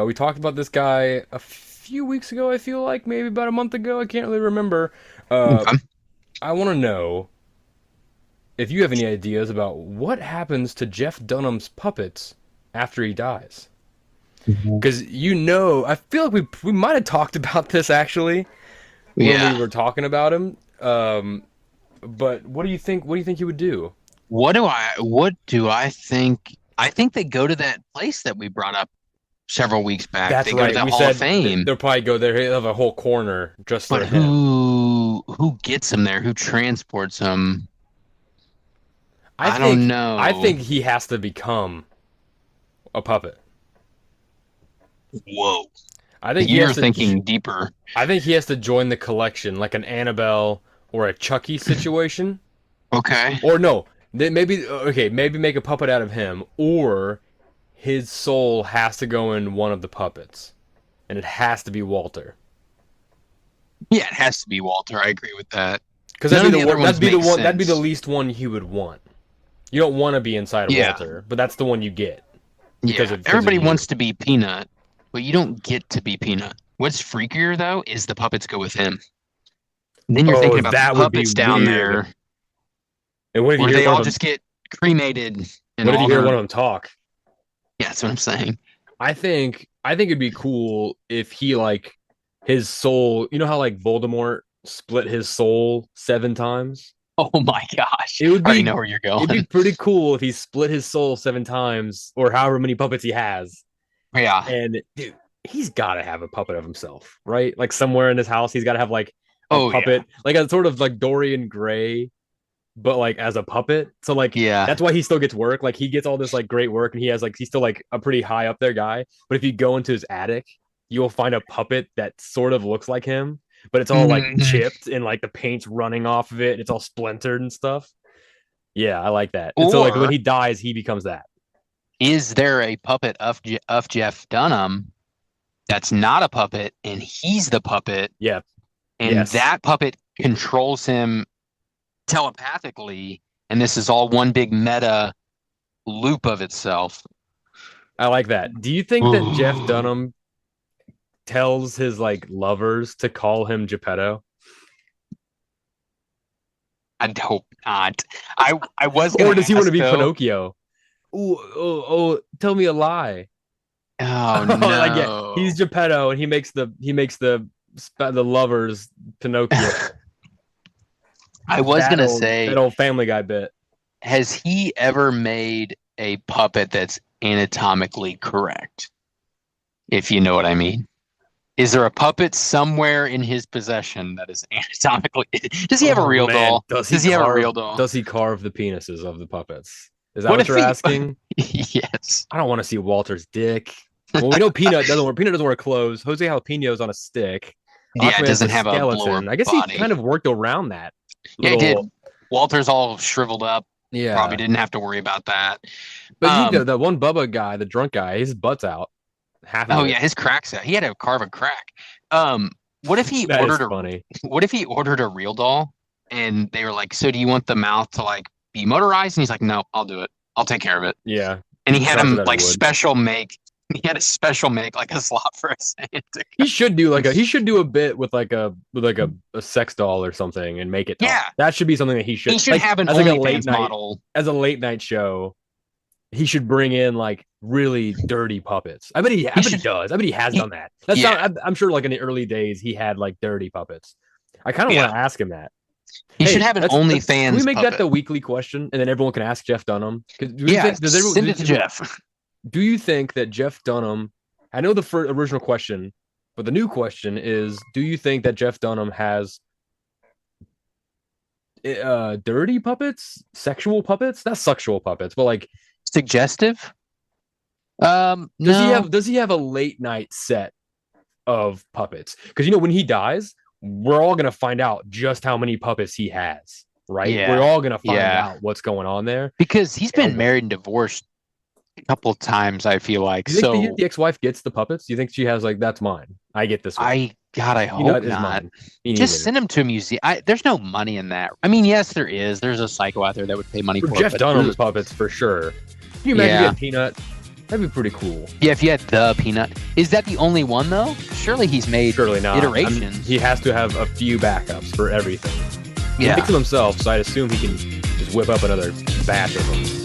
We talked about this guy a few weeks ago, I feel like, maybe about a month ago. I can't really remember. Uh, Okay. I want to know if you have any ideas about what happens to Jeff Dunham's puppets after he dies. Mhm. Because I feel like we might have talked about this actually when we Yeah. were talking about him. But what do you think? What do you think he would do? What do I think? I think they go to that place that we brought up several weeks back. That's They go to right. the We Hall of said Fame. they'll probably go there. He'll have a whole corner just But for him. who gets him there? Who transports him? I I don't think I know. think he has to become a puppet. Whoa. I think he You're has to. thinking deeper. I think he has to join the collection, like an Annabelle or a Chucky situation. Okay. Or no, maybe okay, maybe make a puppet out of him, or his soul has to go in one of the puppets, and it has to be Walter. Yeah, it has to be Walter. I agree with that. Because None that'd of be the the other one. ones That'd be the make one. That'd be the sense. least one he would want. You don't want to be inside of Yeah. Walter, but that's the one you get Yeah. because of Everybody you. wants to be Peanut, but you don't get to be Peanut. What's freakier though is the puppets go with him. Then you're Oh, thinking about the that would be puppets down weird. there And what if you where hear they one all of them? just get cremated and What if you all hear their, one of them talk? yeah, that's what I'm saying. I think it'd be cool if he like his soul. You know how like Voldemort split his soul 7 times. Oh my gosh. It would I already be know where you're it'd be going. pretty cool if he split his soul 7 times or however many puppets he has. Yeah. And dude, he's got to have a puppet of himself, right? Like somewhere in his house, he's got to have like a Oh yeah. puppet, like a sort of like Dorian Gray, but like as a puppet. So like Yeah. that's why he still gets work. Like he gets all this like great work, and he's still like a pretty high up there guy. But if you go into his attic, you will find a puppet that sort of looks like him, but it's all like Mhm. chipped and like the paint's running off of it. And it's all splintered and stuff. Yeah, I like that. And so like when Or he dies, he becomes that. is there a puppet of Jeff Dunham that's not a puppet and he's the puppet Yeah. and Yes. that puppet controls him telepathically and this is all one big meta loop of itself? I like that. Do you think that Jeff Ooh. Dunham tells his like lovers to call him Geppetto? I'd hope not. I was gonna Or does he want to ask be though. Pinocchio? Ooh, oh, tell me a lie. Oh Like yeah, he's no. Geppetto and he makes the lovers Pinocchio. I was That gonna old that say, old Family Guy bit. has he ever made a puppet that's anatomically correct? If you know what I mean. Is there a puppet somewhere in his possession that is anatomically? Does he have a Oh real man, doll? Does he have a real doll? does he carve the penises of the puppets? Is that What what if you're he? asking? Yes. I don't want to see Walter's dick. Well, we know Peanut doesn't wear clothes. Jose Jalapeno's on a stick. Yeah, it Aquaman's a doesn't have a lower skeleton. I guess he kind body. of worked around that Yeah, he little. did. Walter's all shriveled up. Probably Yeah, didn't have to worry about that. but you know Um. the one Bubba guy, the drunk guy, his butt's out, half of Oh it. yeah, his cracks out. He had to carve a crack. Um. What if he That is ordered a? funny. What if he ordered a real doll, and they were like, "So do you want the mouth to like be motorized?" And he's like, "No, I'll do it. I'll take care of it." Yeah, And he had chances him are he like would. special make. He had a special make like a slot for a Santa. He should do a bit with a sex doll or something and make it talk. Yeah, That should be something that he he should should like have an as like a late OnlyFans night model. show. He should bring in like really dirty puppets. I He bet he should. does. I bet he has He done that. That's yeah not. I'm sure like in the early days he had like dirty puppets. I kind of want yeah. to ask him that. He should Hey, have an let's can we OnlyFans make that puppet. the weekly question and then everyone can ask Jeff Dunham? Because do you Yeah, think send it to Jeff. do you think that Jeff Dunham? I know the original question, but the new question is: do you think that Jeff Dunham has dirty puppets, sexual puppets? Not sexual puppets, but like Suggestive? No. does he have a late night set of puppets? Because when he dies, we're all gonna find out just how many puppets he has, right? We're Yeah, all gonna find yeah. out what's going on there. Because he's been And married and divorced a couple of times, I feel like. do you think So the ex-wife gets the puppets? Do you think she has like that's mine? I get this one. I hope Peanut is not. mine. Me Just neither. send him to a museum. There's no money in that. I mean, yes, there is. There's a psycho out there that would pay money For for it, Jeff but Dunham's puppets, for sure. Can you imagine yeah. getting Peanut? That'd be pretty cool. Yeah, if you had the peanut. Is that the only one, though? Surely he's made Surely not. iterations. He has to have a few backups for everything. He Yeah. makes them himself, so I'd assume he can just whip up another batch of them.